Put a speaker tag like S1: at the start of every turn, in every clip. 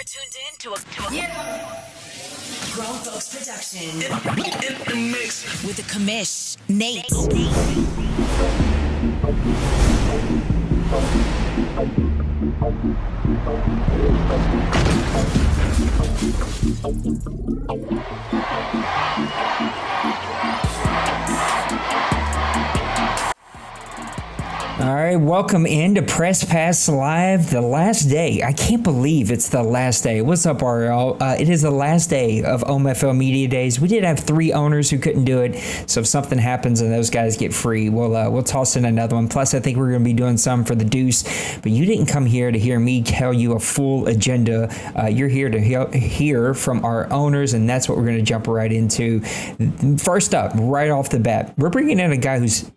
S1: tuned in to a Grown Folks production. In the mix. With the commish, Nate.
S2: All right, welcome into Press Pass Live, the last day. I can't believe it's the last day. What's up, RL? It is the last day of OMFL Media Days. We did have 3 owners who couldn't do it, so if something happens and those guys get free, we'll toss in another one. Plus, I think we're going to be doing some for the Deuce, but you didn't come here to hear me tell you a full agenda. You're here to hear from our owners, and that's what we're going to jump right into. First up, right off the bat, we're bringing in a guy who's,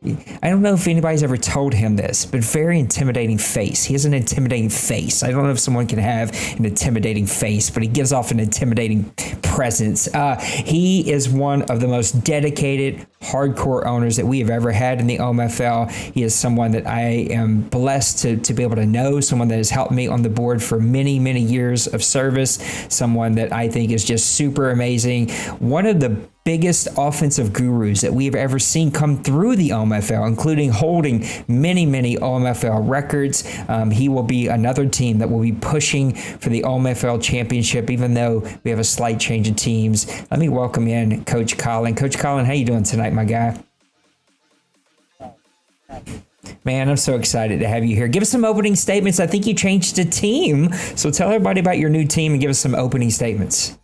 S2: I don't know if anybody's ever told him this, but very intimidating face. He has an intimidating face. I don't know if someone can have an intimidating face, but he gives off an intimidating presence. He is one of the most dedicated, hardcore owners that we have ever had in the OMFL. He is someone that I am blessed to be able to know, someone that has helped me on the board for many, many years of service, someone that I think is just super amazing. One of the biggest offensive gurus that we have ever seen come through the OMFL, including holding many, many OMFL records. He will be another team that will be pushing for the OMFL championship, even though we have a slight change of teams. Let me welcome in Coach Colin. Coach Colin, how you doing tonight, my guy? Man, I'm so excited to have you here. Give us some opening statements. I think you changed the team, so tell everybody about your new team and give us some opening statements.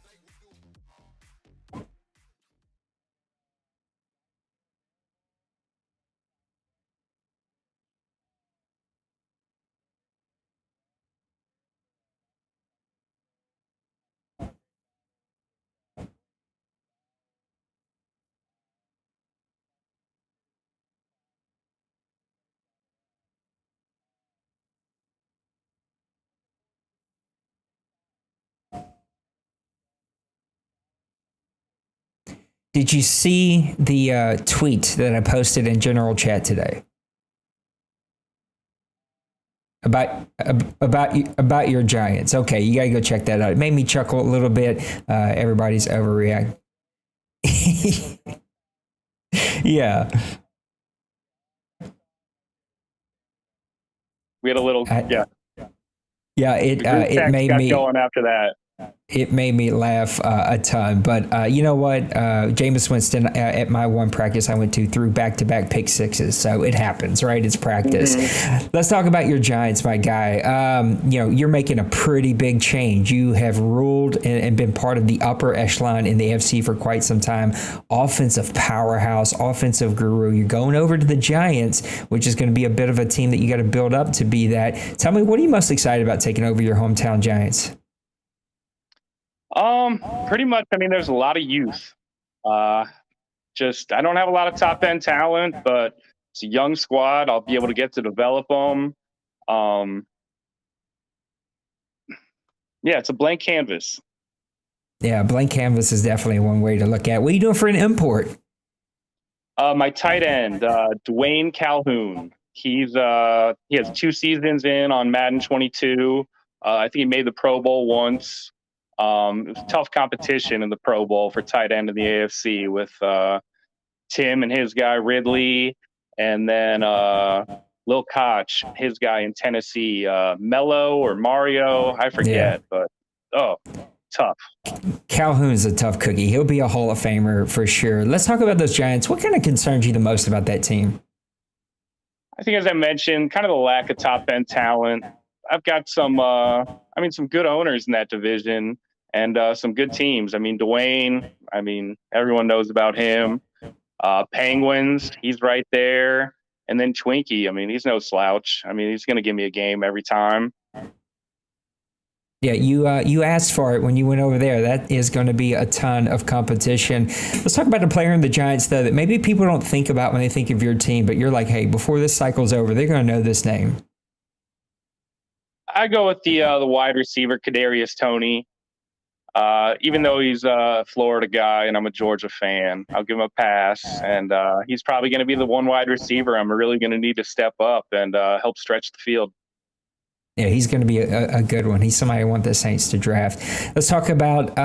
S2: Did you see the tweet that I posted in general chat today about your Giants? Okay, you gotta go check that out. It made me chuckle a little bit. Everybody's overreacting. Yeah.
S3: We had a little,
S2: Yeah, it made me
S3: going after that.
S2: It made me laugh a ton. But you know what? Jameis Winston, at my one practice I went to, threw back-to-back pick sixes. So it happens, right? It's practice. Mm-hmm. Let's talk about your Giants, my guy. You're making a pretty big change. You have ruled and been part of the upper echelon in the AFC for quite some time. Offensive powerhouse, offensive guru. You're going over to the Giants, which is going to be a bit of a team that you got to build up to be that. Tell me, what are you most excited about taking over your hometown Giants?
S3: Pretty much, I mean, there's a lot of youth. I don't have a lot of top end talent, but it's a young squad. I'll be able to get to develop them. It's a blank canvas.
S2: Yeah, blank canvas is definitely one way to look at it. What are you doing for an import?
S3: My tight end, Dwayne Calhoun. He has 2 seasons in on Madden 22. I think he made the Pro Bowl once. It was tough competition in the Pro Bowl for tight end in the AFC with Tim and his guy Ridley, and then Lil Koch, his guy in Tennessee, Mello or Mario, I forget, but tough.
S2: Calhoun's a tough cookie. He'll be a Hall of Famer for sure. Let's talk about those Giants. What kind of concerns you the most about that team?
S3: I think, as I mentioned, kind of the lack of top end talent. I've got some good owners in that division and some good teams. I mean, Dwayne, everyone knows about him. Penguins, he's right there. And then Twinkie, he's no slouch. He's going to give me a game every time.
S2: Yeah, you asked for it when you went over there. That is going to be a ton of competition. Let's talk about a player in the Giants, though, that maybe people don't think about when they think of your team, but you're like, hey, before this cycle's over, they're going to know this name.
S3: I go with the wide receiver, Kadarius Toney. Even though he's a Florida guy and I'm a Georgia fan, I'll give him a pass. And he's probably going to be the one wide receiver I'm really going to need to step up and help stretch the field.
S2: Yeah, he's going to be a good one. He's somebody I want the Saints to draft. Let's talk about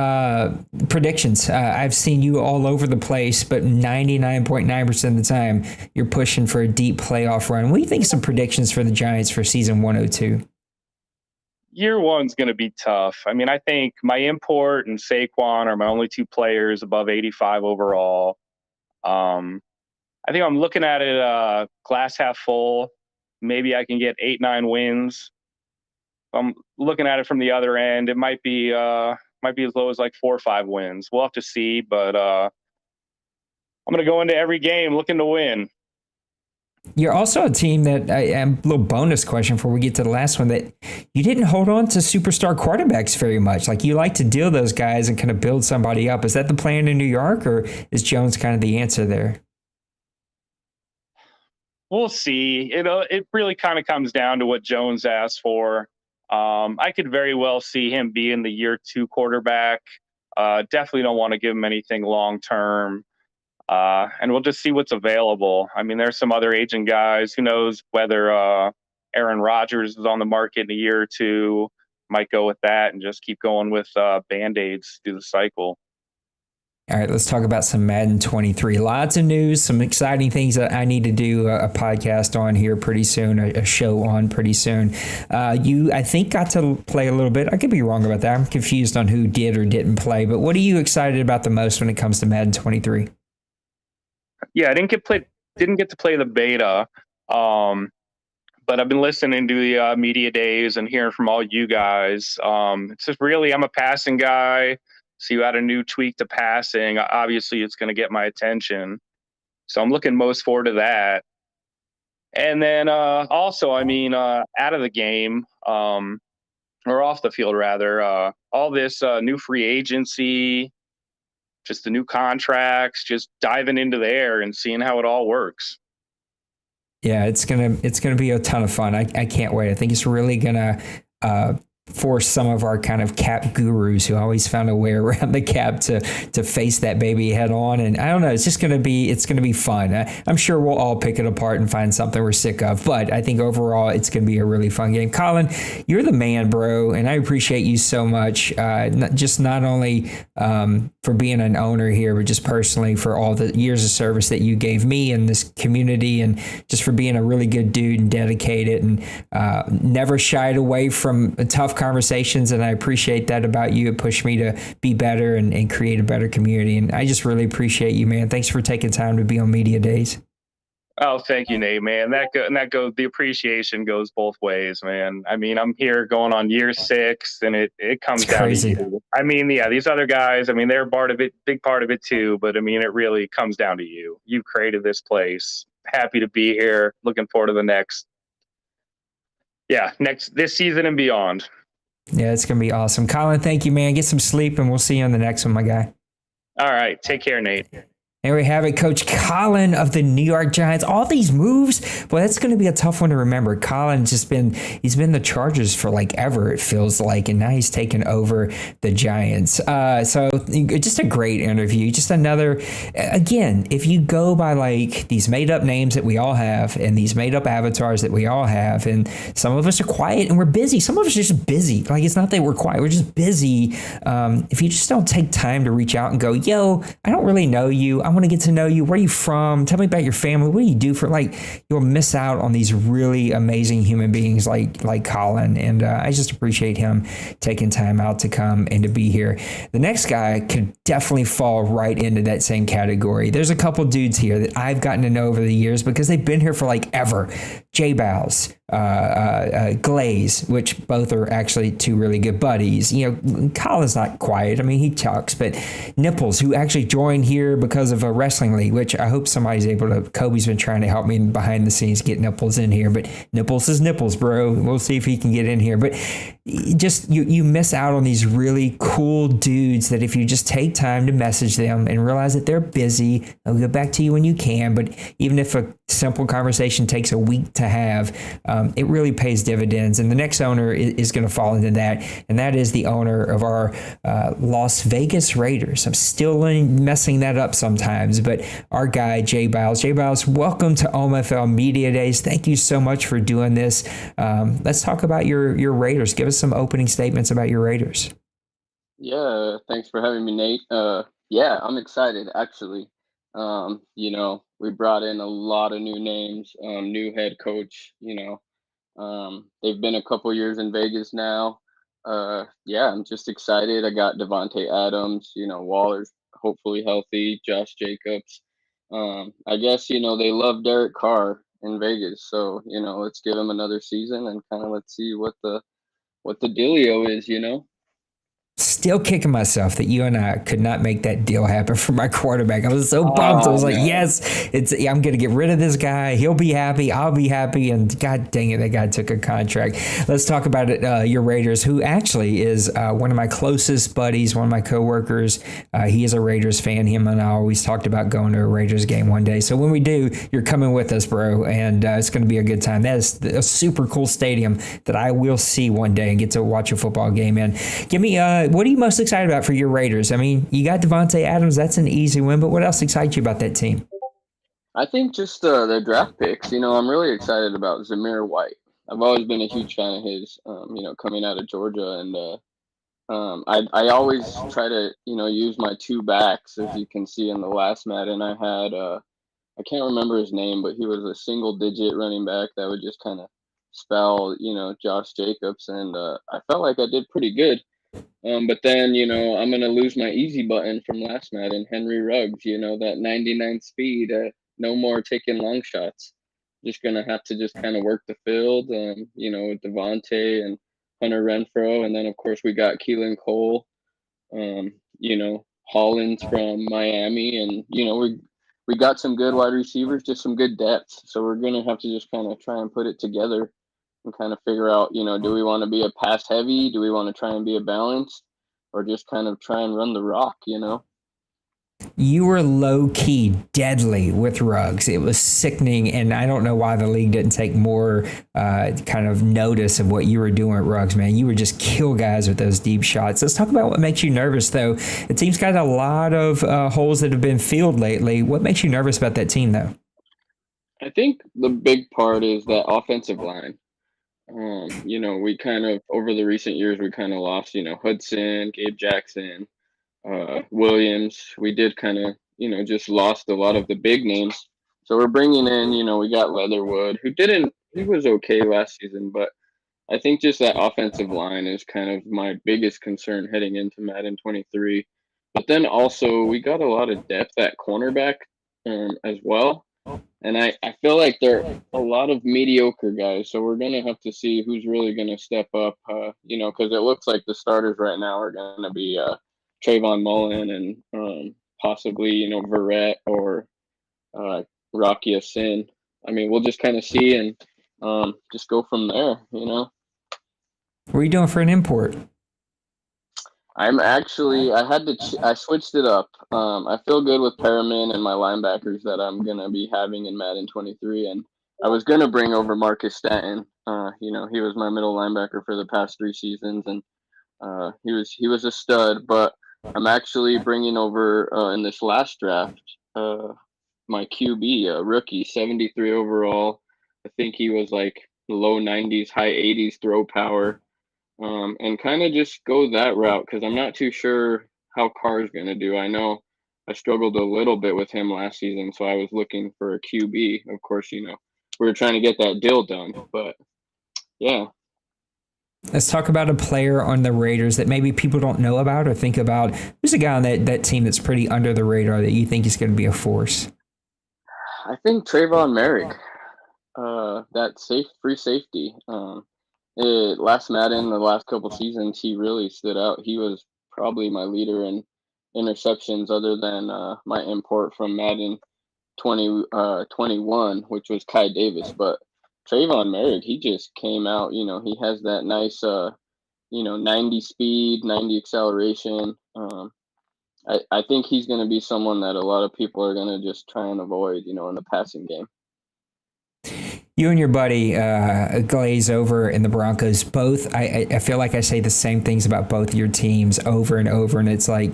S2: predictions. I've seen you all over the place, but 99.9% of the time, you're pushing for a deep playoff run. What do you think of some predictions for the Giants for season 102?
S3: Year one's going to be tough. I mean, I think my import and Saquon are my only two players above 85 overall. I think I'm looking at it glass half full. Maybe I can get 8-9 wins. I'm looking at it from the other end. It might be as low as like 4 or 5 wins. We'll have to see, but I'm going to go into every game looking to win.
S2: You're also a team that, a little bonus question before we get to the last one, that you didn't hold on to superstar quarterbacks very much. Like, you like to deal those guys and kind of build somebody up. Is that the plan in New York, or is Jones kind of the answer there?
S3: We'll see. It really kind of comes down to what Jones asked for. I could very well see him being the year 2 quarterback. Definitely don't want to give him anything long term. And we'll just see what's available. I mean, there's some other agent guys. Who knows whether Aaron Rodgers is on the market in a year or two. Might go with that and just keep going with Band-Aids through the cycle.
S2: All right, let's talk about some Madden 23. Lots of news, some exciting things that I need to do a podcast on here pretty soon, a show on pretty soon. You, I think, got to play a little bit. I could be wrong about that. I'm confused on who did or didn't play. But what are you excited about the most when it comes to Madden 23?
S3: Yeah, I didn't get to play the beta, but I've been listening to the media days and hearing from all you guys. It's just really, I'm a passing guy. So you add a new tweak to passing, obviously it's going to get my attention. So I'm looking most forward to that. And then also, I mean, out of the game, or off the field rather, all this new free agency, just the new contracts, just diving into there and seeing how it all works.
S2: Yeah, it's gonna be a ton of fun. I can't wait. I think it's really gonna force some of our kind of cap gurus who always found a way around the cap to face that baby head on. And I don't know, it's going to be fun. I'm sure we'll all pick it apart and find something we're sick of, but I think overall it's going to be a really fun game. Colin, you're the man, bro. And I appreciate you so much. Not only for being an owner here, but just personally for all the years of service that you gave me and this community, and just for being a really good dude and dedicated, and never shied away from tough conversations. And I appreciate that about you. It pushed me to be better and create a better community. And I just really appreciate you, man. Thanks for taking time to be on Media Days.
S3: Oh, thank you, Nate, man. That goes, the appreciation goes both ways, man. I mean, I'm here going on year 6, and it comes down
S2: crazy.
S3: to you. I mean, yeah, these other guys, I mean, they're part of it, big part of it too, but I mean, it really comes down to you. You've created this place. Happy to be here. Looking forward to the next this season and beyond.
S2: Yeah, it's going to be awesome. Colin, thank you, man. Get some sleep, and we'll see you on the next one, my guy.
S3: All right. Take care, Nate.
S2: There we have it, Coach Colin of the New York Giants. All these moves, boy, that's going to be a tough one to remember. Colin's he's been the Chargers for like ever, it feels like, and now he's taken over the Giants. So just a great interview. Just another, again, if you go by like these made up names that we all have and these made up avatars that we all have, and some of us are quiet and we're busy. Some of us are just busy. Like, it's not that we're quiet, we're just busy. If you just don't take time to reach out and go, yo, I don't really know you. I want to get to know you. Where are you from? Tell me about your family. What do you do for, like, you'll miss out on these really amazing human beings like Colin. And I just appreciate him taking time out to come and to be here. The next guy could definitely fall right into that same category. There's a couple dudes here that I've gotten to know over the years because they've been here for like ever. JaBowles, Glaze, which both are actually two really good buddies. You know, Colin's not quiet. I mean, he talks, but Nipples, who actually joined here because of a wrestling league, which I hope somebody's able to. Kobe's been trying to help me behind the scenes get Nipples in here, but Nipples is Nipples, bro. We'll see if he can get in here. But just you miss out on these really cool dudes that if you just take time to message them and realize that they're busy, they'll get back to you when you can. But even if a simple conversation takes a week to have, it really pays dividends. And the next owner is going to fall into that, and that is the owner of our Las Vegas Raiders. I'm still messing that up sometimes, but our guy JaBowles. JaBowles, welcome to OMFL Media Days. Thank you so much for doing this. Let's talk about your Raiders. Give us some opening statements about your Raiders.
S4: Yeah, thanks for having me, Nate. Yeah, I'm excited actually. We brought in a lot of new names, new head coach, they've been a couple years in Vegas now. Yeah, I'm just excited. I got Devontae Adams, Waller's hopefully healthy, Josh Jacobs. I guess, they love Derek Carr in Vegas. So, let's give him another season and kind of let's see what the dealio is.
S2: Still kicking myself that you and I could not make that deal happen for my quarterback. I was so pumped. I was like,
S4: man.
S2: yes, I'm going to get rid of this guy. He'll be happy. I'll be happy. And God dang it, that guy took a contract. Let's talk about it. Your Raiders, who actually is one of my closest buddies, one of my coworkers. He is a Raiders fan. Him and I always talked about going to a Raiders game one day. So when we do, you're coming with us, bro. And it's going to be a good time. That is a super cool stadium that I will see one day and get to watch a football game in. Give me what are you most excited about for your Raiders? I mean, you got Devontae Adams. That's an easy win, but what else excites you about that team?
S4: I think just the draft picks. I'm really excited about Zamir White. I've always been a huge fan of his, coming out of Georgia. And I always try to, use my two backs, as you can see in the last Madden. I had, I can't remember his name, but he was a single-digit running back that would just kind of spell, Josh Jacobs. And I felt like I did pretty good. But then, I'm going to lose my easy button from last Madden, Henry Ruggs, that 99 speed, no more taking long shots. Just going to have to just kind of work the field, with Devontae and Hunter Renfro. And then, of course, we got Keelan Cole, Hollins from Miami. And, we got some good wide receivers, just some good depth. So we're going to have to just kind of try and put it together and kind of figure out, do we want to be a pass heavy? Do we want to try and be a balanced, or just kind of try and run the rock?
S2: You were low key deadly with Ruggs. It was sickening, and I don't know why the league didn't take more kind of notice of what you were doing at Ruggs, man. You would just kill guys with those deep shots. Let's talk about what makes you nervous, though. The team's got a lot of holes that have been filled lately. What makes you nervous about that team, though?
S4: I think the big part is that offensive line. We kind of, over the recent years, we kind of lost, Hudson, Gabe Jackson, Williams. We did kind of, just lost a lot of the big names. So we're bringing in, we got Leatherwood, he was okay last season, but I think just that offensive line is kind of my biggest concern heading into Madden 23. But then also we got a lot of depth at cornerback as well. And I feel like there are a lot of mediocre guys. So we're going to have to see who's really going to step up, because it looks like the starters right now are going to be Trayvon Mullen and possibly, Verrett or Rocky Sin. I mean, we'll just kind of see and just go from there.
S2: What are you doing for an import?
S4: I switched it up. I feel good with Perriman and my linebackers that I'm going to be having in Madden 23. And I was going to bring over Marcus Stanton. He was my middle linebacker for the past 3 seasons, and he was a stud. But I'm actually bringing over in this last draft my QB, a rookie, 73 overall. I think he was like low 90s, high 80s throw power. And kind of just go that route, because I'm not too sure how Carr's going to do. I know I struggled a little bit with him last season, so I was looking for a QB. Of course, we were trying to get that deal done, but yeah.
S2: Let's talk about a player on the Raiders that maybe people don't know about or think about. Who's a guy on that team that's pretty under the radar that you think is going to be a force?
S4: I think Trayvon Merrick, that free safety. Last Madden, the last couple seasons, he really stood out. He was probably my leader in interceptions, other than my import from Madden 2021, which was Kai Davis. But Trayvon Merrick, he just came out. He has that nice 90 speed, 90 acceleration. I think he's going to be someone that a lot of people are going to just try and avoid, in the passing game.
S2: You and your buddy Glaze over in the Broncos, both, I feel like I say the same things about both your teams over and over, and it's like,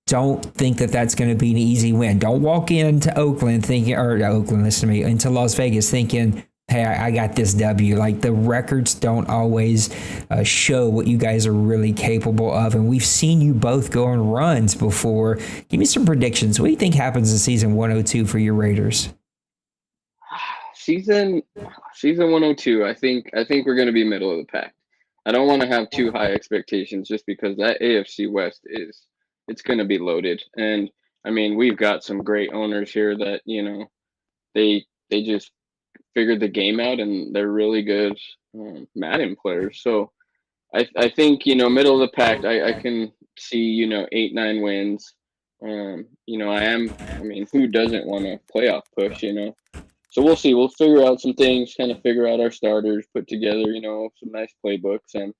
S2: don't think that that's going to be an easy win. Don't walk into into Las Vegas thinking, hey, I got this W. Like, the records don't always show what you guys are really capable of. And we've seen you both go on runs before. Give me some predictions. What do you think happens in season 102 for your Raiders?
S4: Season 102, I think we're going to be middle of the pack. I don't want to have too high expectations just because that AFC West it's going to be loaded. And I mean, we've got some great owners here that, they just figured the game out, and they're really good Madden players. So I think, middle of the pack, I can see, 8-9 wins. Who doesn't want a playoff push, So we'll see. We'll figure out some things, kind of figure out our starters, put together, some nice playbooks, and,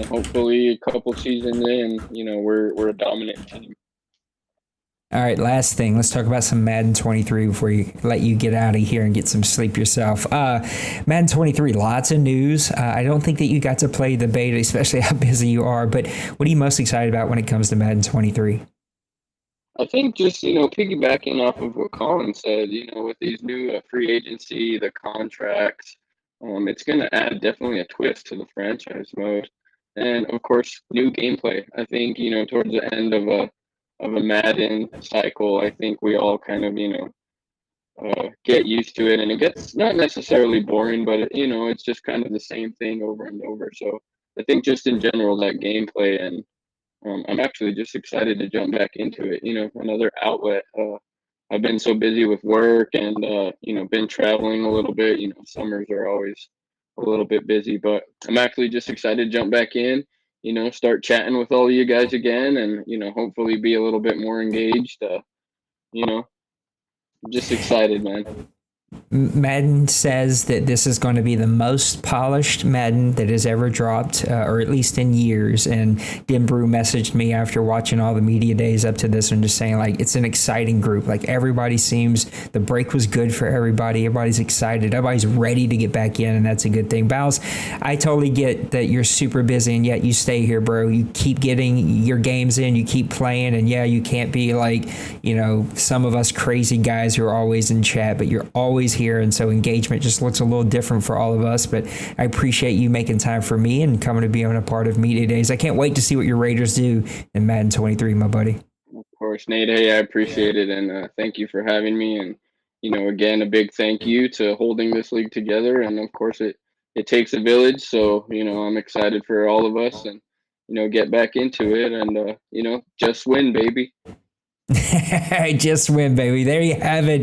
S4: hopefully a couple seasons in, we're a dominant team.
S2: All right, last thing. Let's talk about some Madden 23 before you let you get out of here and get some sleep yourself. Madden 23, lots of news. I don't think that you got to play the beta, especially how busy you are, but what are you most excited about when it comes to Madden 23?
S4: I think just, piggybacking off of what Colin said, with these new free agency, the contracts, it's going to add definitely a twist to the franchise mode. And, of course, new gameplay. I think, towards the end of a Madden cycle, I think we all kind of, get used to it. And it gets not necessarily boring, but, it's just kind of the same thing over and over. So I think just in general, that gameplay, and I'm actually just excited to jump back into it, another outlet. I've been so busy with work and, been traveling a little bit. Summers are always a little bit busy, but I'm actually just excited to jump back in, start chatting with all of you guys again, and, hopefully be a little bit more engaged. Just excited, man.
S2: Madden says that this is going to be the most polished Madden that has ever dropped, or at least in years. And Denbrew messaged me after watching all the media days up to this and just saying, like, it's an exciting group. Like, everybody seems, the break was good for everybody. Everybody's excited. Everybody's ready to get back in, and that's a good thing. Bowles, I totally get that you're super busy, and yet you stay here, bro. You keep getting your games in. You keep playing, and yeah, you can't be like, some of us crazy guys who are always in chat, but you're always here, and so engagement just looks a little different for all of us. But I appreciate you making time for me and coming to be on a part of Media Days. I can't wait to see what your Raiders do in Madden 23, my buddy.
S4: Of course, Nate. Hey, I appreciate it, and thank you for having me. And again, a big thank you to holding this league together. And of course, it takes a village. So I'm excited for all of us, and get back into it, and just win, baby.
S2: Just win, baby. There you have it,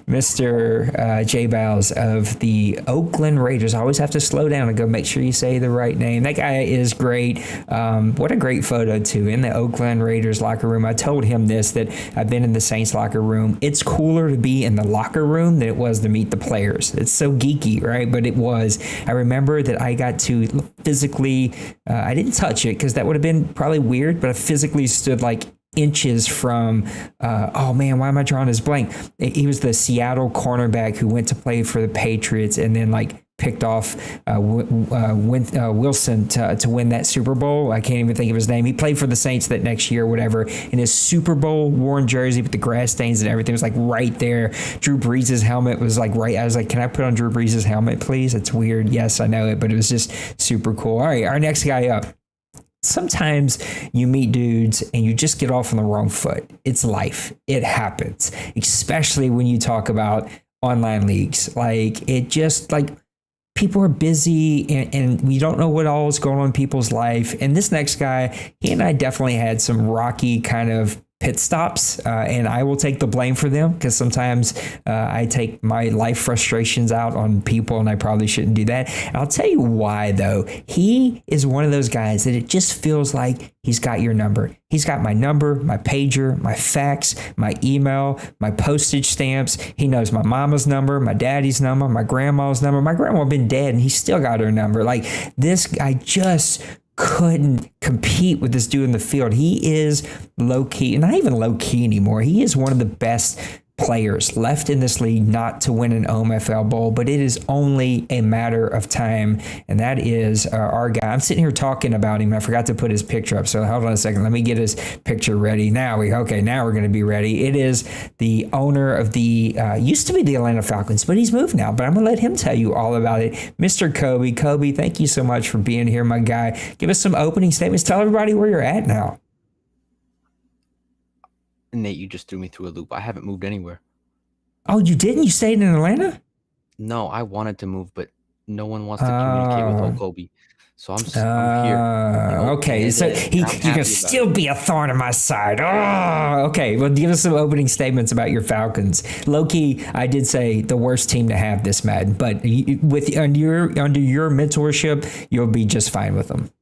S2: Mr. JaBowles of the Oakland Raiders. I always have to slow down and go make sure you say the right name. That guy is great. What a great photo, too, in the Oakland Raiders locker room. I told him this, that I've been in the Saints locker room. It's cooler to be in the locker room than it was to meet the players. It's so geeky, right? But it was. I remember that I got to physically, I didn't touch it because that would have been probably weird, but I physically stood like inches from, why am I drawing this blank? He was the Seattle cornerback who went to play for the Patriots and then picked off Wilson to win that Super Bowl. I can't even think of his name. He played for the Saints that next year, whatever. In his Super Bowl worn jersey with the grass stains and everything was right there. Drew Brees' helmet was right. I was like, can I put on Drew Brees' helmet, please? It's weird. Yes, I know it, but it was just super cool. All right, our next guy up. Sometimes you meet dudes and you just get off on the wrong foot. It's life. It happens, especially when you talk about online leagues. People are busy and we don't know what all is going on in people's life. And this next guy, he and I definitely had some rocky kind of pit stops, and I will take the blame for them because sometimes I take my life frustrations out on people and I probably shouldn't do that. And I'll tell you why, though. He is one of those guys that it just feels like he's got your number. He's got my number, my pager, my fax, my email, my postage stamps. He knows my mama's number, my daddy's number, my grandma's number. My grandma been dead and he still got her number. This guy just couldn't compete with this dude in the field. He is low key, not even low key anymore. He is one of the best players left in this league not to win an OMFL Bowl, but it is only a matter of time, and that is our guy. I'm sitting here talking about him. I forgot to put his picture up, so hold on a second. Let me get his picture ready. Now we're going to be ready. It is the owner of the, used to be the Atlanta Falcons, but he's moved now, but I'm going to let him tell you all about it. Mr. Kobe. Kobe, thank you so much for being here, my guy. Give us some opening statements. Tell everybody where you're at now.
S5: Nate, you just threw me through a loop. I haven't moved anywhere.
S2: Oh, you didn't? You stayed in Atlanta?
S5: No, I wanted to move, but no one wants to communicate with old Kobe. So I'm here.
S2: Okay, so you can still be a thorn in my side. Oh, okay. Well, give us some opening statements about your Falcons. Low-key, I did say the worst team to have this Madden, but with under your mentorship, you'll be just fine with them.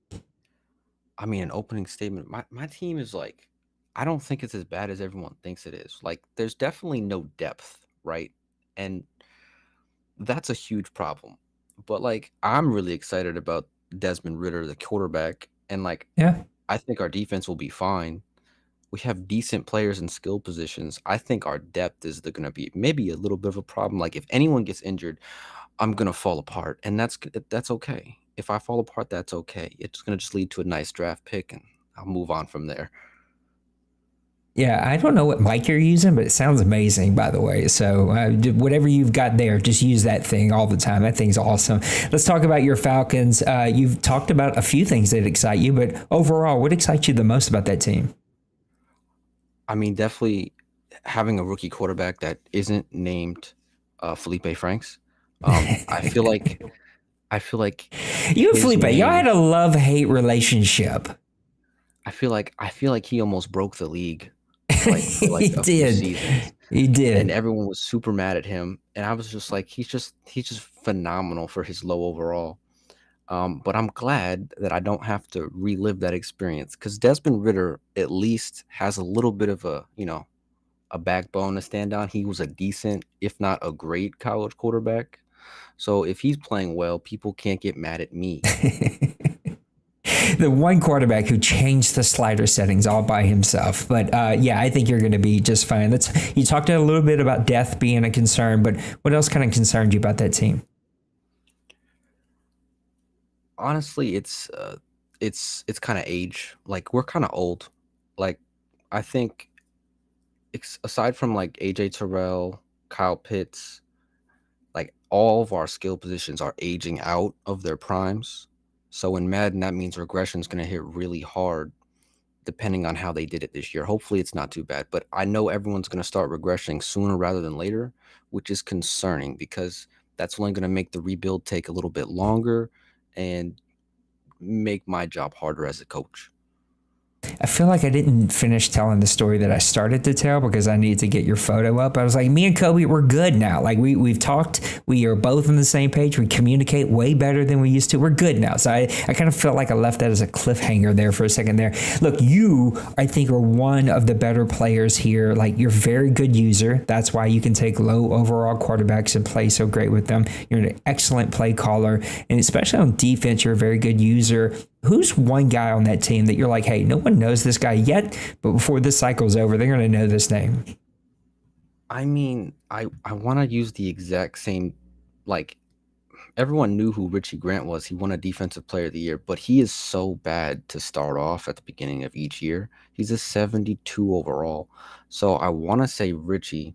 S5: I mean, an opening statement. My team is like, I don't think it's as bad as everyone thinks it is. Like, there's definitely no depth, right? And that's a huge problem. But, like, I'm really excited about Desmond Ridder, the quarterback. And, like,
S2: yeah,
S5: I think our defense will be fine. We have decent players in skill positions. I think our depth is going to be maybe a little bit of a problem. Like, if anyone gets injured, I'm going to fall apart. And that's okay. If I fall apart, that's okay. It's going to just lead to a nice draft pick, and I'll move on from there.
S2: Yeah, I don't know what mic you're using, but it sounds amazing, by the way. So whatever you've got there, just use that thing all the time. That thing's awesome. Let's talk about your Falcons. You've talked about a few things that excite you, but overall, what excites you the most about that team?
S5: I mean, definitely having a rookie quarterback that isn't named Felipe Franks. I feel like
S2: you and Felipe, y'all had a love-hate relationship.
S5: I feel like he almost broke the league. He
S2: did. He did.
S5: And everyone was super mad at him. And I was just like, he's just phenomenal for his low overall. But I'm glad that I don't have to relive that experience, because Desmond Ridder at least has a little bit of a backbone to stand on. He was a decent, if not a great, college quarterback. So if he's playing well, people can't get mad at me.
S2: The one quarterback who changed the slider settings all by himself. But yeah, I think you're going to be just fine. You talked a little bit about death being a concern, but what else kind of concerned you about that team?
S5: Honestly, it's kind of age. Like, we're kind of old. Like, I think aside from like AJ Terrell, Kyle Pitts, like all of our skill positions are aging out of their primes. So in Madden, that means regression is going to hit really hard depending on how they did it this year. Hopefully it's not too bad, but I know everyone's going to start regressing sooner rather than later, which is concerning, because that's only going to make the rebuild take a little bit longer and make my job harder as a coach.
S2: I feel like I didn't finish telling the story that I started to tell because I need to get your photo up. I was like, me and Kobe, we're good now. Like we've talked, we are both on the same page. We communicate way better than we used to. We're good now. So I kind of felt like I left that as a cliffhanger there for a second there. Look, you, I think, are one of the better players here. Like, you're a very good user. That's why you can take low overall quarterbacks and play so great with them. You're an excellent play caller. And especially on defense, you're a very good user. Who's one guy on that team that you're like, hey, no one knows this guy yet, but before this cycle's over, they're going to know this name?
S5: I mean, I want to use the exact same, like, everyone knew who Richie Grant was. He won a Defensive Player of the Year, but he is so bad to start off at the beginning of each year. He's a 72 overall. So I want to say Richie,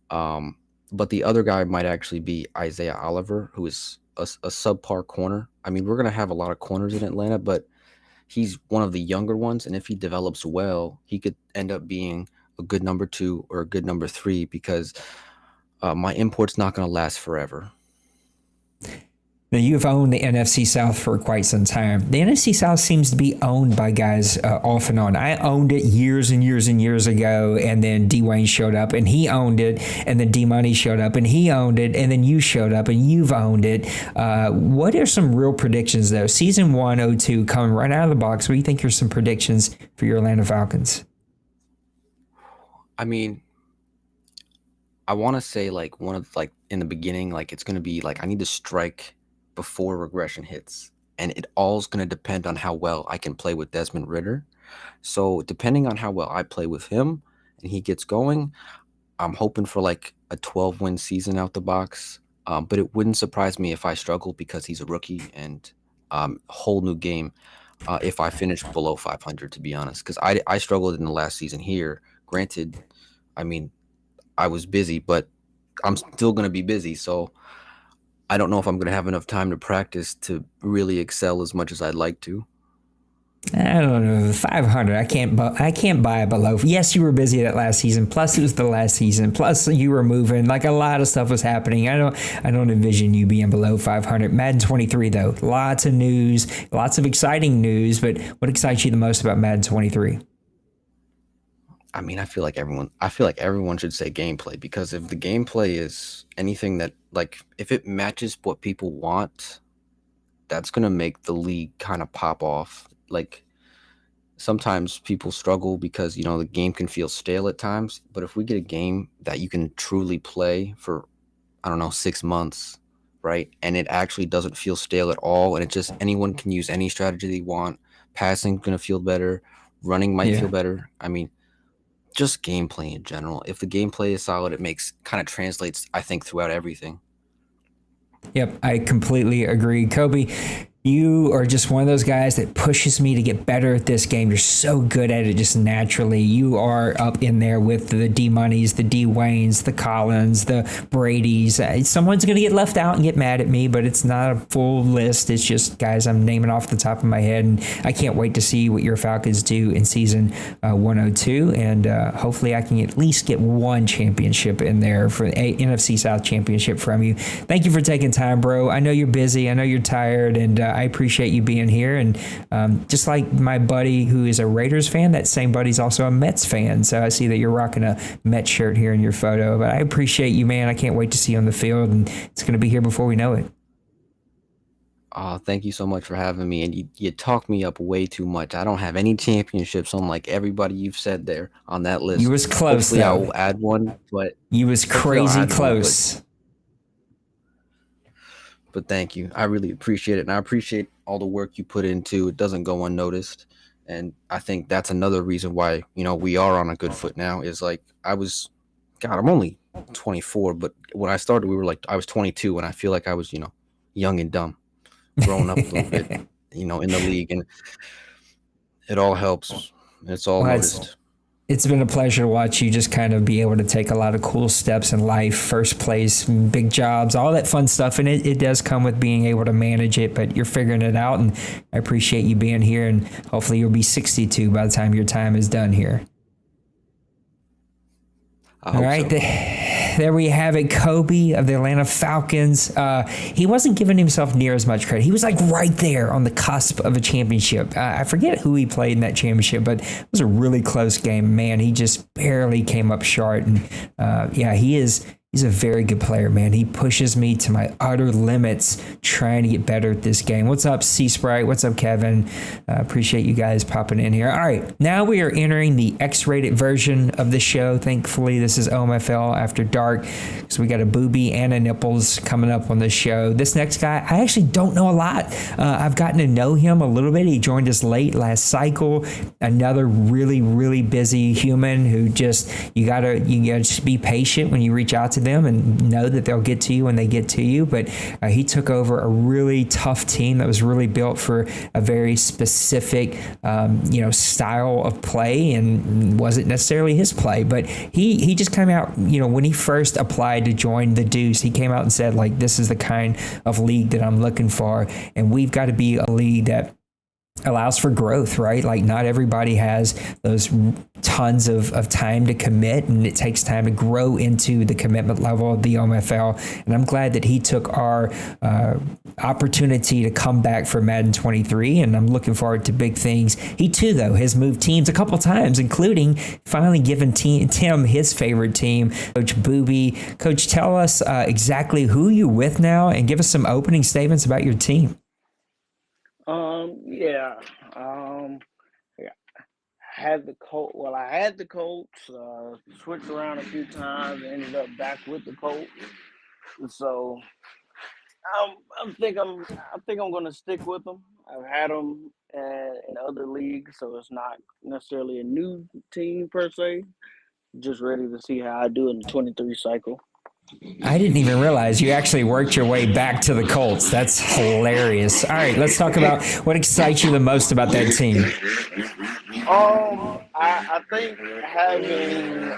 S5: but the other guy might actually be Isaiah Oliver, who is a subpar corner. I mean, we're going to have a lot of corners in Atlanta, but he's one of the younger ones. And if he develops well, he could end up being a good number 2 or a good number 3, because my import's not going to last forever.
S2: Now, you've owned the NFC South for quite some time. The NFC South seems to be owned by guys off and on. I owned it years and years and years ago, and then Dwayne showed up, and he owned it, and then D-Money showed up, and he owned it, and then you showed up, and you've owned it. What are some real predictions, though? Season 102 coming right out of the box. What do you think are some predictions for your Atlanta Falcons?
S5: I mean, I want to say, in the beginning, it's going to be I need to strike before regression hits. and it all's going to depend on how well I can play with Desmond Ridder. So depending on how well I play with him and he gets going, I'm hoping for like a 12-win season out the box. But it wouldn't surprise me if I struggle because he's a rookie and whole new game if I finish below 500, to be honest, because I struggled in the last season here. Granted, I mean, I was busy, but I'm still going to be busy. So I don't know if I'm going to have enough time to practice to really excel as much as I'd like to.
S2: I don't know, 500. I can't buy below. Yes, you were busy that last season. Plus, it was the last season. Plus, you were moving. Like a lot of stuff was happening. I don't envision you being below 500. Madden 23 though, lots of news, lots of exciting news. But what excites you the most about Madden 23?
S5: I mean, I feel like everyone should say gameplay, because if the gameplay is anything that, like, if it matches what people want, that's going to make the league kind of pop off. Like, sometimes people struggle because, the game can feel stale at times, but if we get a game that you can truly play for, I don't know, 6 months, right? And it actually doesn't feel stale at all, and it just, anyone can use any strategy they want. Passing's going to feel better. Running might feel better. I mean, just gameplay in general. If the gameplay is solid, it kind of translates, I think, throughout everything.
S2: Yep, I completely agree. Kobe, you are just one of those guys that pushes me to get better at this game. You're so good at it just naturally. You are up in there with the D-Moneys, the D-Waynes, the Collins, the Bradys. Someone's going to get left out and get mad at me, but it's not a full list. It's just guys I'm naming off the top of my head, and I can't wait to see what your Falcons do in season 102, and hopefully I can at least get one championship in there for a NFC South championship from you. Thank you for taking time, bro. I know you're busy. I know you're tired, and I appreciate you being here. And just like my buddy who is a Raiders fan, that same buddy's also a Mets fan. So I see that you're rocking a Mets shirt here in your photo. But I appreciate you, man. I can't wait to see you on the field, and it's going to be here before we know it.
S5: Thank you so much for having me. And you talk me up way too much. I don't have any championships, unlike everybody you've said there on that list.
S2: You was close,
S5: Hopefully
S2: though.
S5: I will add one, but
S2: you was crazy close.
S5: But thank you. I really appreciate it. And I appreciate all the work you put into it. Doesn't go unnoticed. And I think that's another reason why, we are on a good foot now, is like I'm only 24, but when I started, I was 22, and I feel like I was, young and dumb, growing up a little bit, in the league, and it all helps. It's all noticed.
S2: It's been a pleasure to watch you just kind of be able to take a lot of cool steps in life, first place, big jobs, all that fun stuff. And it does come with being able to manage it, but you're figuring it out. And I appreciate you being here. And hopefully you'll be 62 by the time your time is done here. All right. There we have it. Kobe of the Atlanta Falcons. He wasn't giving himself near as much credit. He was like right there on the cusp of a championship. I forget who he played in that championship, but it was a really close game. Man, he just barely came up short. And he's a very good player, man. He pushes me to my utter limits trying to get better at this game. What's up, C-Sprite? What's up, Kevin? Appreciate you guys popping in here. All right, now we are entering the X-rated version of the show. Thankfully, this is OMFL After Dark, so we got a Boobie and a Nipples coming up on the show. This next guy, I actually don't know a lot. I've gotten to know him a little bit. He joined us late last cycle. Another really, really busy human who just, you gotta just be patient when you reach out to them and know that they'll get to you when they get to you. But he took over a really tough team that was really built for a very specific, style of play, and wasn't necessarily his play. But he just came out, when he first applied to join the Deuce, he came out and said, like, this is the kind of league that I'm looking for, and we've got to be a league that allows for growth, right? Like, not everybody has those tons of time to commit, and it takes time to grow into the commitment level of the OMFL. And I'm glad that he took our opportunity to come back for Madden 23, and I'm looking forward to big things. He too, though, has moved teams a couple times, including finally giving Tim his favorite team, Coach Boobie. Coach, tell us exactly who you're with now, and give us some opening statements about your team.
S6: I had the coach. Well, I had the coach. Switched around a few times. Ended up back with the coach. And so I think I'm gonna stick with them. I've had them in other leagues, so it's not necessarily a new team per se. Just ready to see how I do in the 23 cycle.
S2: I didn't even realize you actually worked your way back to the Colts. That's hilarious. All right, let's talk about what excites you the most about that team.
S6: I think having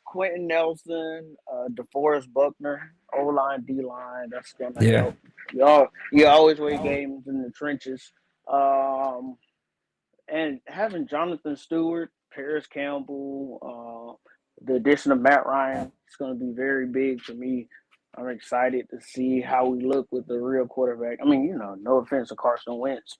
S6: Quentin Nelson, DeForest Buckner, O-line, D-line, that's going to help. You always win games in the trenches. And having Jonathan Stewart, Paris Campbell, the addition of Matt Ryan, it's going to be very big for me. I'm excited to see how we look with the real quarterback. I mean, no offense to Carson Wentz.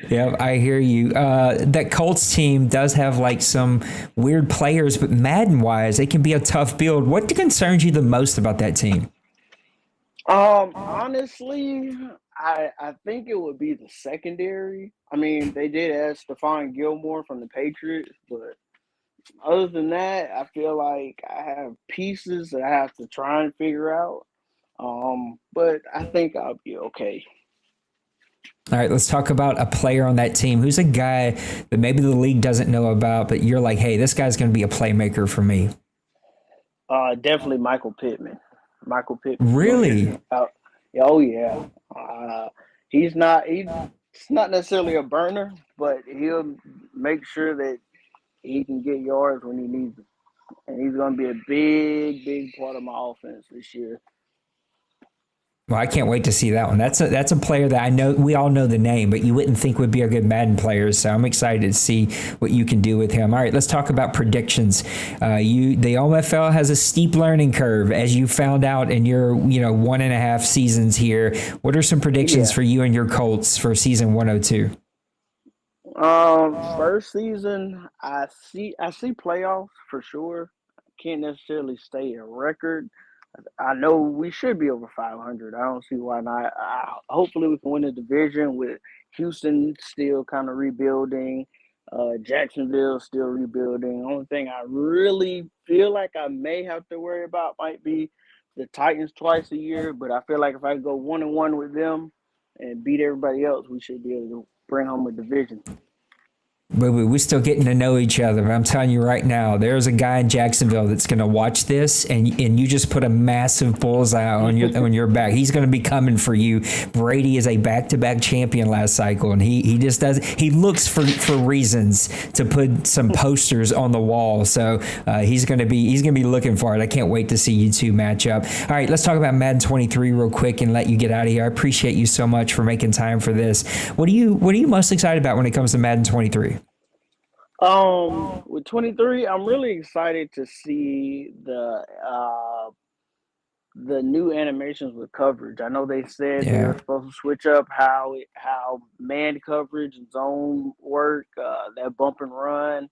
S2: Yeah, I hear you. That Colts team does have like some weird players, but Madden-wise, it can be a tough build. What concerns you the most about that team?
S6: Honestly, I think it would be the secondary. I mean, they did add Stephon Gilmore from the Patriots, but other than that, I feel like I have pieces that I have to try and figure out. But I think I'll be okay.
S2: All right, let's talk about a player on that team. Who's a guy that maybe the league doesn't know about, but you're like, hey, this guy's going to be a playmaker for me?
S6: Definitely Michael Pittman. Michael Pittman.
S2: Really?
S6: Oh, yeah. He's not necessarily a burner, but he'll make sure that he can get yards when he needs them. And he's going to be a big, big part of my offense this year.
S2: Well, I can't wait to see that one. That's a player that I know we all know the name, but you wouldn't think would be a good Madden player. So I'm excited to see what you can do with him. All right, let's talk about predictions. The OMFL has a steep learning curve, as you found out in your 1.5 seasons here. What are some predictions for you and your Colts for season 102?
S6: First season, I see playoffs for sure. Can't necessarily stay a record. I know we should be over 500. I don't see why not. Hopefully we can win the division with Houston still kind of rebuilding, Jacksonville still rebuilding. The only thing I really feel like I may have to worry about might be the Titans twice a year, but I feel like if I go 1-1 with them and beat everybody else, we should be able to bring home a division.
S2: But we're still getting to know each other. But I'm telling you right now, there's a guy in Jacksonville that's going to watch this, and you just put a massive bullseye on your back. He's going to be coming for you. Brady is a back-to-back champion last cycle, and he just does. He looks for reasons to put some posters on the wall. So he's going to be looking for it. I can't wait to see you two match up. All right, let's talk about Madden 23 real quick and let you get out of here. I appreciate you so much for making time for this. What are you most excited about when it comes to Madden 23?
S6: With 23, I'm really excited to see the new animations with coverage. I know they said they were supposed to switch up how man coverage and zone work, that bump and run.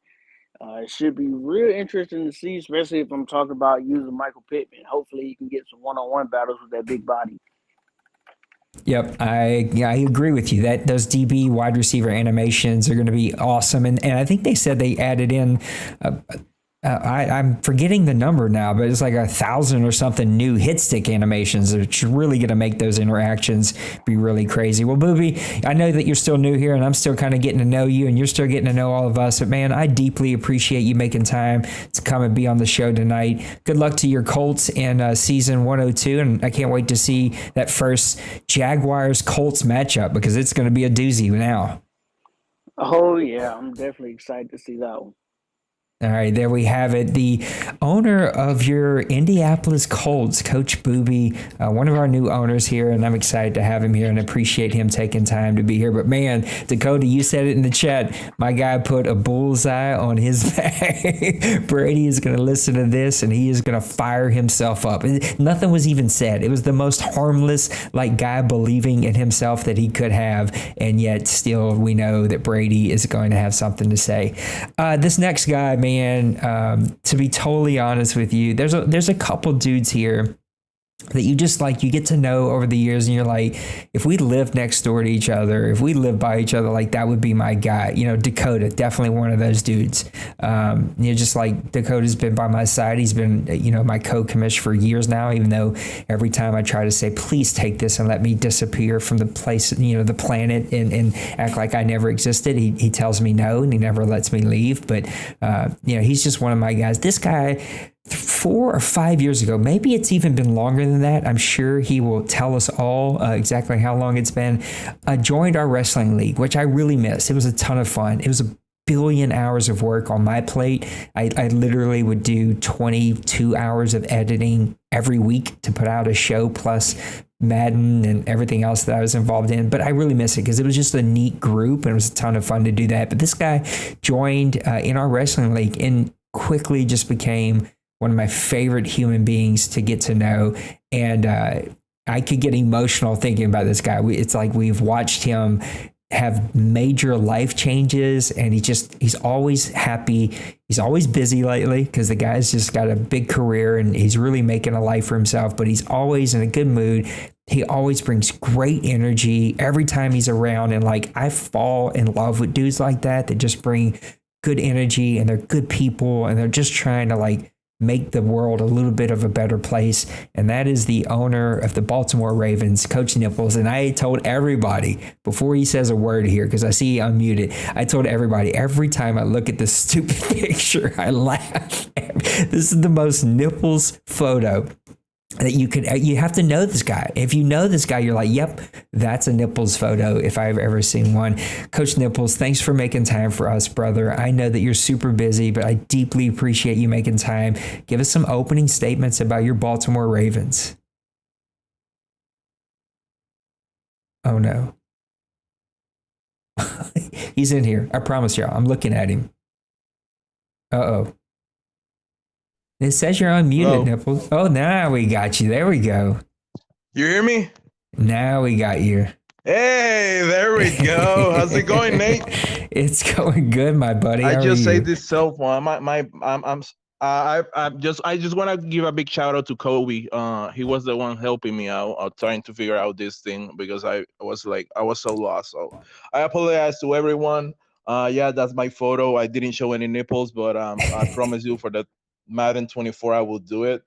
S6: It should be real interesting to see, especially if I'm talking about using Michael Pittman. Hopefully he can get some one-on-one battles with that big body.
S2: Yep, I agree with you that those DB wide receiver animations are going to be awesome, and I think they said they added in. I'm forgetting the number now, but it's like 1,000 or something new hit stick animations, which are really going to make those interactions be really crazy. Well, Boobie, I know that you're still new here, and I'm still kind of getting to know you, and you're still getting to know all of us. But man, I deeply appreciate you making time to come and be on the show tonight. Good luck to your Colts in season 102, and I can't wait to see that first Jaguars-Colts matchup because it's going to be a doozy now.
S6: Oh yeah, I'm definitely excited to see that one.
S2: All right, there we have it. The owner of your Indianapolis Colts, Coach Boobie, one of our new owners here, and I'm excited to have him here and appreciate him taking time to be here. But man, Dakota, you said it in the chat. My guy put a bullseye on his back. Brady is going to listen to this, and he is going to fire himself up. Nothing was even said. It was the most harmless, guy believing in himself that he could have, and yet still we know that Brady is going to have something to say. This next guy, man, to be totally honest with you, there's a couple dudes here that you just like, you get to know over the years, and you're like, if we lived next door to each other, if we lived by each other, like that would be my guy. Dakota, definitely one of those dudes. Just like Dakota's been by my side. He's been, my co-commish for years now, even though every time I try to say, please take this and let me disappear from the place, the planet, and act like I never existed. He tells me no, and he never lets me leave. But, he's just one of my guys. This guy, 4 or 5 years ago, maybe it's even been longer than that. I'm sure he will tell us all exactly how long it's been. Joined our wrestling league, which I really miss. It was a ton of fun. It was a billion hours of work on my plate. I literally would do 22 hours of editing every week to put out a show, plus Madden and everything else that I was involved in. But I really miss it because it was just a neat group, and it was a ton of fun to do that. But this guy joined in our wrestling league and quickly just became one of my favorite human beings to get to know. And I could get emotional thinking about this guy. It's like we've watched him have major life changes, and he's always happy. He's always busy lately because the guy's just got a big career and he's really making a life for himself, but he's always in a good mood. He always brings great energy every time he's around. And like, I fall in love with dudes like that just bring good energy, and they're good people, and they're just trying to like make the world a little bit of a better place. And that is the owner of the Baltimore Ravens, Coach Nipples. And I told everybody before he says a word here, because I see he unmuted, I told everybody every time I look at this stupid picture, I laugh. This is the most Nipples photo that you have to know this guy. If you know this guy, you're like, yep, that's a Nipples photo if I've ever seen one. Coach Nipples, thanks for making time for us, brother. I know that you're super busy, but I deeply appreciate you making time. Give us some opening statements about your Baltimore Ravens. Oh no. He's in here. I promise y'all. I'm looking at him. Uh-oh. It says you're unmuted,
S7: Hello.
S2: Nipples. Oh, now we got you. There we go.
S7: You hear me?
S2: Now we got you.
S7: Hey, there we go. How's it going, Nate?
S2: It's going good, my buddy. How
S7: I
S2: are
S7: just
S2: you?
S7: say this cell phone. I just want to give a big shout out to Kobe. He was the one helping me out, trying to figure out this thing, because I was so lost. So I apologize to everyone. Yeah, that's my photo. I didn't show any nipples, but I promise you for the Madden 24 I will do it.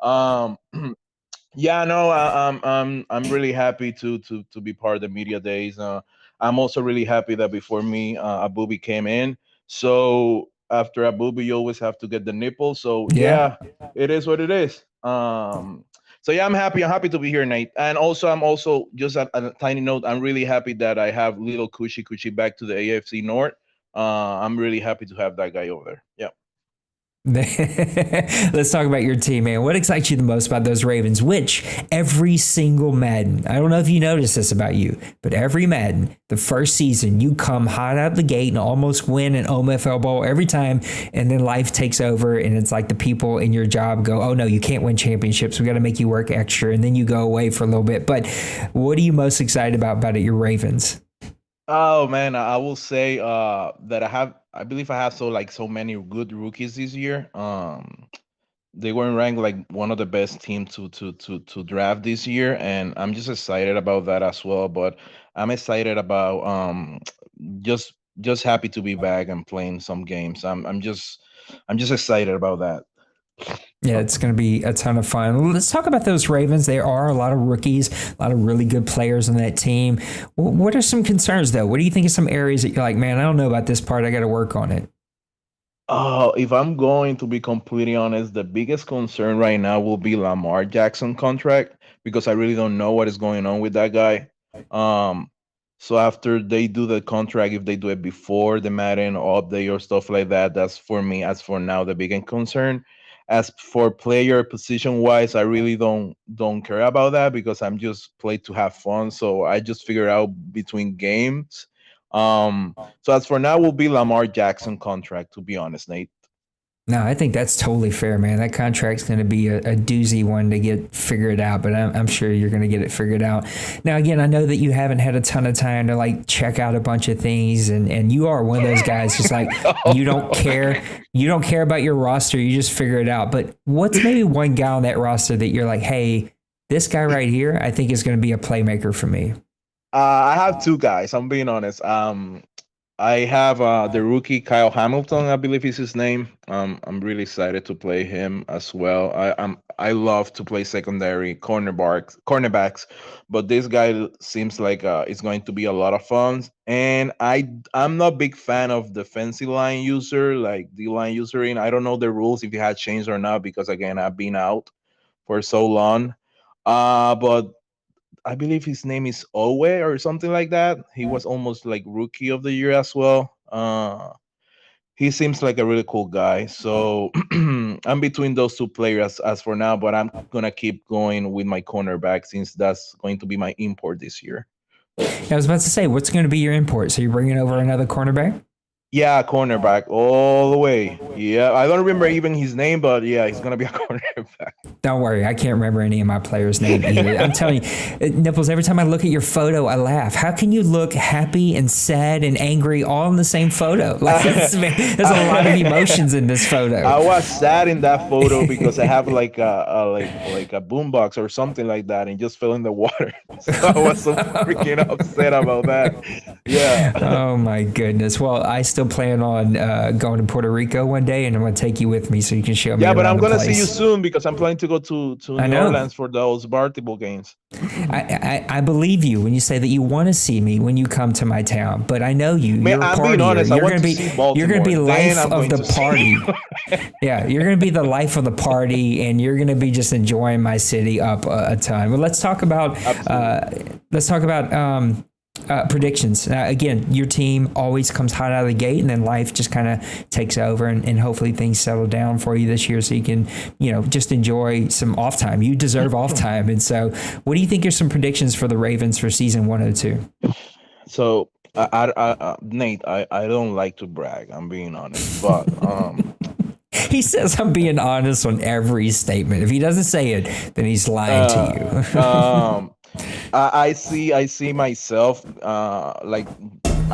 S7: Yeah, no, I'm really happy to be part of the media days. I'm also really happy that before me, Boobie came in. So after Boobie, you always have to get the nipple. So yeah, it is what it is. So yeah, I'm happy. I'm happy to be here, Nate. And also, I'm also just a tiny note. I'm really happy that I have little Cushy back to the AFC North. I'm really happy to have that guy over there. Yeah.
S2: Let's talk about your team, man. What excites you the most about those Ravens? Which every single Madden, I don't know if you noticed this about you, but every Madden, the first season, you come hot out the gate and almost win an OMFL Bowl every time, and then life takes over, and it's like the people in your job go, oh no, you can't win championships. We got to make you work extra, and then you go away for a little bit. But what are you most excited about it, your Ravens?
S7: Oh man, I will say that I believe I have so many good rookies this year. They were ranked like one of the best teams to draft this year, and I'm just excited about that as well. But I'm excited about just happy to be back and playing some games. I'm just excited about that.
S2: Yeah, it's going to be a ton of fun. Let's talk about those Ravens. There are a lot of rookies, a lot of really good players on that team. What are some concerns, though? What do you think of some areas that you're like, man, I don't know about this part. I got to work on it.
S7: Oh, if I'm going to be completely honest, the biggest concern right now will be Lamar Jackson contract, because I really don't know what is going on with that guy. So after they do the contract, if they do it before the Madden or update or stuff like that, that's for me, as for now, the biggest concern. As for player position wise, I really don't care about that, because I'm just play to have fun. So I just figure out between games. So as for now, will be Lamar Jackson contract, to be honest, Nate.
S2: No, I think that's totally fair, man. That contract's going to be a doozy one to get figured out, but I'm sure you're going to get it figured out. Now, again, I know that you haven't had a ton of time to like check out a bunch of things, and you are one of those guys just like you don't care. You don't care about your roster. You just figure it out. But what's maybe one guy on that roster that you're like, hey, This guy right here, I think, is going to be a playmaker for me.
S7: I have two guys. I'm being honest. I have the rookie Kyle Hamilton, I believe is his name. I'm really excited to play him as well. I love to play secondary cornerbacks, but this guy seems like it's going to be a lot of fun. And I'm not a big fan of defensive line user, like the line user. I don't know the rules if it had changed or not because again I've been out for so long. But I believe his name is Owe or something like that. He was almost like rookie of the year as well. He seems like a really cool guy. So I'm between those two players as for now, but I'm gonna keep going with my cornerback since that's going to be my import this year.
S2: I was about to say, what's going to be your import? So you're bringing over another cornerback?
S7: Yeah, cornerback all the way. Yeah, I don't remember even his name, but yeah, he's gonna be a cornerback.
S2: Don't worry, I can't remember any of my players' names either. I'm telling you, Nipples, every time I look at your photo, I laugh. How can you look happy and sad and angry all in the same photo? Like, there's a lot of emotions in this photo.
S7: I was sad in that photo because I have like a boombox or something like that and just fell in the water. So I was so freaking upset about that. Yeah.
S2: Oh my goodness. Well, I still plan on going to Puerto Rico one day, and I'm going to take you with me so you can show me.
S7: Yeah, but I'm
S2: going
S7: to see you soon because I'm planning to go to New Orleans for those Bartable games.
S2: I believe you when you say that you want to see me when you come to my town, but I know you.
S7: Man, I'm being honest.
S2: You're going to be life of the party. Yeah, you're going to be the life of the party, and you're going to be just enjoying my city up a ton. Well, let's talk about predictions. Again, your team always comes hot out of the gate, and then life just kind of takes over, and hopefully things settle down for you this year so you can, just enjoy some off time. You deserve off time. And so what do you think are some predictions for the Ravens for season 102?
S7: So, Nate, I don't like to brag. I'm being honest, but
S2: he says I'm being honest on every statement. If he doesn't say it, then he's lying to you.
S7: I see myself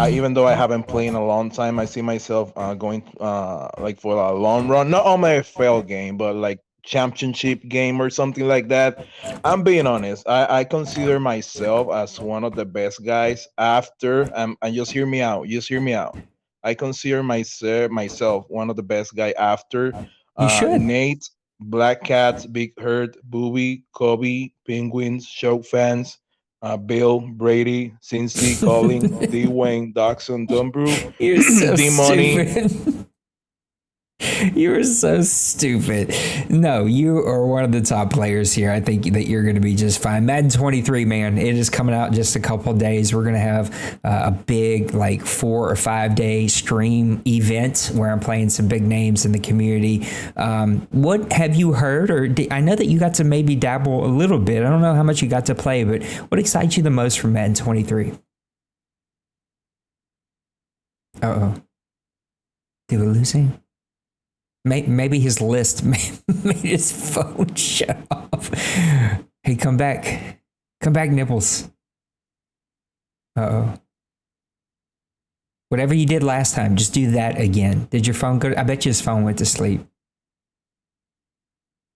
S7: even though I haven't played in a long time, I see myself going like for a long run, not on my FL game, but like championship game or something like that. I'm being honest. I consider myself as one of the best guys after, and just hear me out. I consider myself one of the best guy after Nate, Black Cats, Big Hurt, Boobie, Kobe, Penguins, Show Fans, Bill, Brady, Cincy, Colin, Dwayne, Doxson, Dunbrew,
S2: You're so
S7: D-Money.
S2: stupid. You are so stupid. No, you are one of the top players here. I think that you're going to be just fine. Madden 23, man, it is coming out in just a couple of days. We're going to have a big 4 or 5 day stream event where I'm playing some big names in the community. What have you heard? I know that you got to maybe dabble a little bit. I don't know how much you got to play, but what excites you the most from Madden 23? Uh-oh. Did we lose him? Maybe his list made his phone shut off. Hey, come back. Come back, Nipples. Uh-oh. Whatever you did last time, just do that again. Did your phone go? I bet you his phone went to sleep.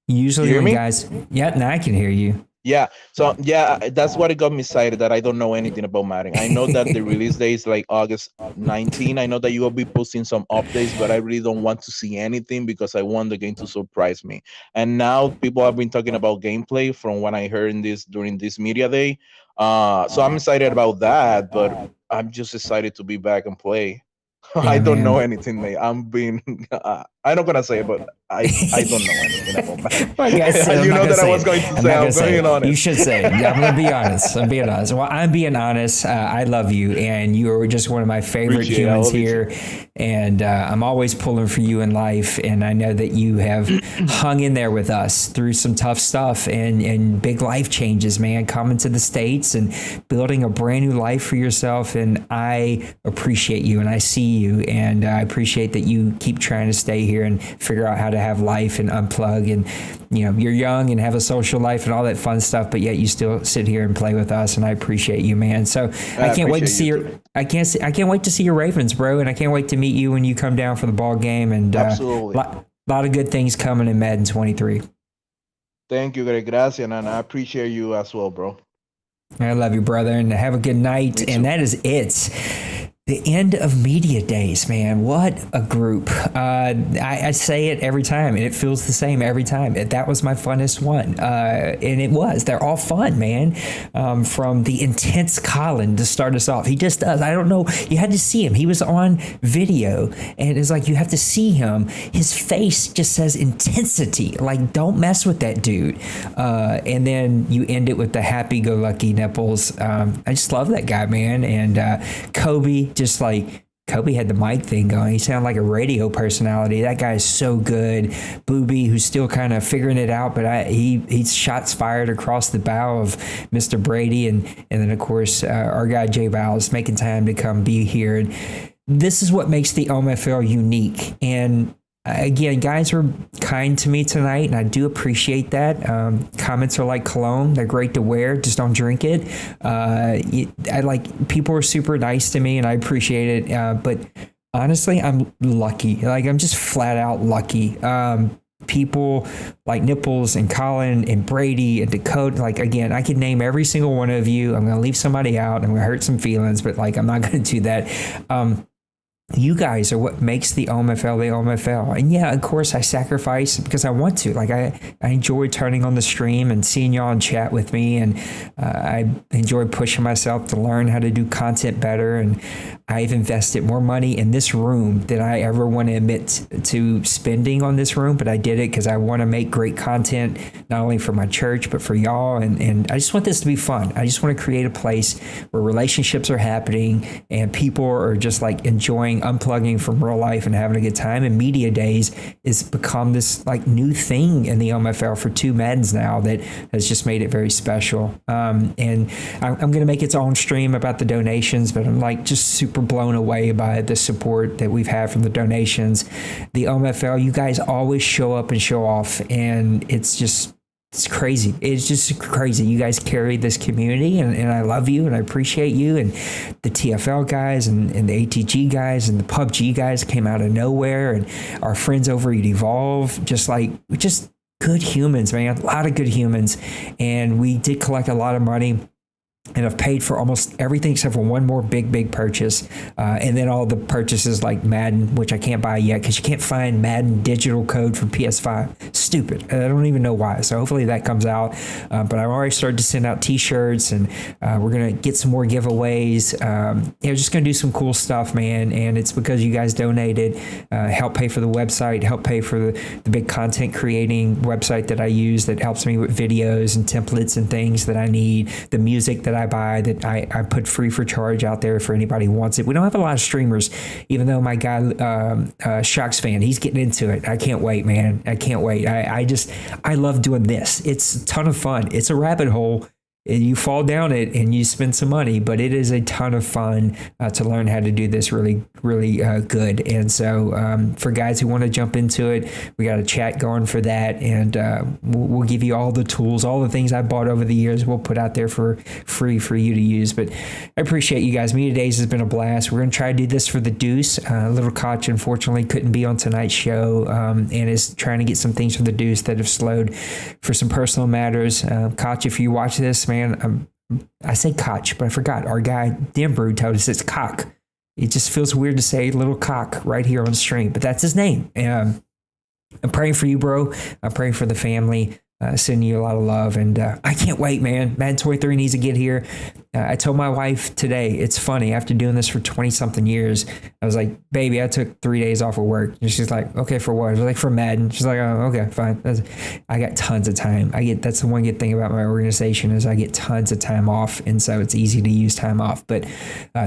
S2: Usually when guys... Yeah, now I can hear you.
S7: Yeah, so that's what it got me excited that I don't know anything about Madden. I know that the release date is like August 19. I know that you will be posting some updates, but I really don't want to see anything because I want the game to surprise me. And now people have been talking about gameplay from what I heard during this media day. So I'm excited about that, but I'm just excited to be back and play. I don't know anything, mate. I'm not gonna say it, but I don't know anything about that.
S2: Like I said,
S7: you know that I was going to say. I'm being honest.
S2: You should say it. Yeah, I'm gonna be honest. I'm being honest. Well, I'm being honest. I love you, and you are just one of my favorite humans here. And I'm always pulling for you in life. And I know that you have hung in there with us through some tough stuff and big life changes, man. Coming to the States and building a brand new life for yourself. And I appreciate you, and I see you, and I appreciate that you keep trying to stay here and figure out how to have life and unplug. And you're young and have a social life and all that fun stuff, but yet you still sit here and play with us, and I appreciate you, man. So I can't wait to see I can't wait to see your Ravens, bro, and I can't wait to meet you when you come down for the ball game. And
S7: absolutely,
S2: a lot of good things coming in Madden 23.
S7: Thank you, Greg. Gracias, and I appreciate you as well, bro.
S2: I love you, brother, and have a good night.
S7: Me too.
S2: And that is it. The end of Media Days, man. What a group. I say it every time, and it feels the same every time. That was my funnest one. And it was. They're all fun, man. From the intense Colin to start us off. He just does. I don't know. You had to see him. He was on video, and it's like you have to see him. His face just says intensity. Like, don't mess with that dude. And then you end it with the happy-go-lucky nipples. I just love that guy, man. And Kobe, just like Kobe had the mic thing going. He sounded like a radio personality. That guy is so good. Boobie, who's still kind of figuring it out, but he's shots fired across the bow of Mr. Brady. And then, of course, our guy JaBowles making time to come be here. And this is what makes the OMFL unique. And again, guys were kind to me tonight, and I do appreciate that. Comments are like cologne. They're great to wear. Just don't drink it. People are super nice to me, and I appreciate it. But honestly, I'm lucky. Like, I'm just flat out lucky. People like Nipples and Colin and Brady and Dakota, like, again, I could name every single one of you. I'm going to leave somebody out. I'm going to hurt some feelings, but like, I'm not going to do that. You guys are what makes the OMFL the OMFL. And yeah, of course, I sacrifice because I want to. Like, I enjoy turning on the stream and seeing y'all and chat with me. And I enjoy pushing myself to learn how to do content better. And I've invested more money in this room than I ever want to admit to spending on this room. But I did it because I want to make great content, not only for my church, but for y'all. And I just want this to be fun. I just want to create a place where relationships are happening and people are just like enjoying unplugging from real life and having a good time. And Media Days has become this like new thing in the OMFL for 2 Maddens now that has just made it very special. And I'm going to make its own stream about the donations, but I'm like just super blown away by the support that we've had from the donations. The OMFL, you guys always show up and show off, and it's crazy. It's just crazy. You guys carry this community, and I love you, and I appreciate you. And the TFL guys and the ATG guys and the PUBG guys came out of nowhere, and our friends over at Evolve, just good humans, man. A lot of good humans. And we did collect a lot of money. And I've paid for almost everything except for one more big purchase. And then all the purchases like Madden, which I can't buy yet because you can't find Madden digital code for PS5. Stupid. I don't even know why. So hopefully that comes out. But I've already started to send out t-shirts, and we're going to get some more giveaways. Just going to do some cool stuff, man. And it's because you guys donated, help pay for the website, help pay for the big content creating website that I use that helps me with videos and templates and things that I need, the music that I buy that I put free for charge out there for anybody who wants it. We don't have a lot of streamers, even though my guy Shocks fan, he's getting into it. I can't wait, man. I can't wait. I love doing this. It's a ton of fun. It's a rabbit hole. You fall down it and you spend some money, but it is a ton of fun to learn how to do this really good. And so for guys who want to jump into it, we got a chat going for that, and we'll give you all the tools, all the things I bought over the years. We'll put out there for free for you to use. But I appreciate you guys. Media Days has been a blast. We're going to try to do this for the Deuce. Little Koch unfortunately couldn't be on tonight's show, and is trying to get some things from the Deuce that have slowed for some personal matters. Koch, if you watch this, man, I say Koch, but I forgot. Our guy Denbrew told us it's Cock. It just feels weird to say little cock right here on stream, but that's his name. I'm praying for you, bro. I'm praying for the family. Sending you a lot of love, and I can't wait, man. Madden 23 needs to get here. I told my wife today, it's funny, after doing this for 20-something years, I was like, baby, I took 3 days off of work. And she's like, okay, for what? I was like, for Madden. She's like, oh, okay, fine. I got tons of time. That's the one good thing about my organization is I get tons of time off, and so it's easy to use time off. But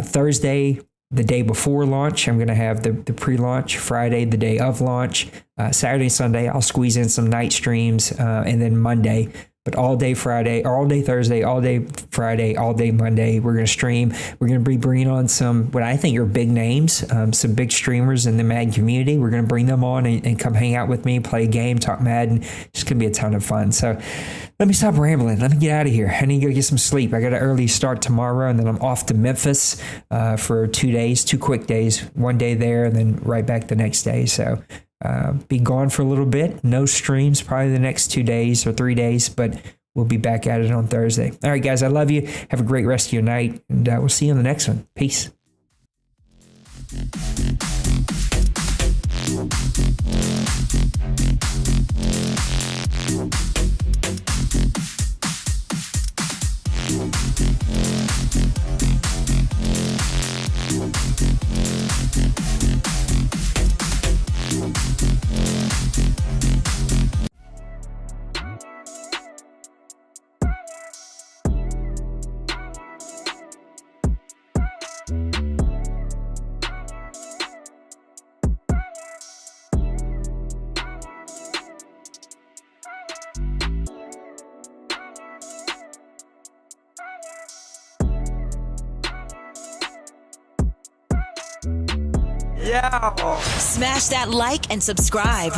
S2: Thursday, the day before launch, I'm going to have the pre-launch. Friday, the day of launch. Saturday, Sunday, I'll squeeze in some night streams. And then Monday, but all day Friday, or all day Thursday, all day Friday, all day Monday, we're going to stream. We're going to be bringing on some, what I think are big names, some big streamers in the Madden community. We're going to bring them on and come hang out with me, play a game, talk Madden. It's going to be a ton of fun. So let me stop rambling. Let me get out of here. I need to go get some sleep. I got an early start tomorrow, and then I'm off to Memphis for 2 days, 2 quick days, 1 day there, and then right back the next day. So be gone for a little bit. No streams, probably the next 2 days or 3 days, but we'll be back at it on Thursday. All right, guys, I love you. Have a great rest of your night, and we'll see you on the next one. Peace.
S1: Smash that like and subscribe.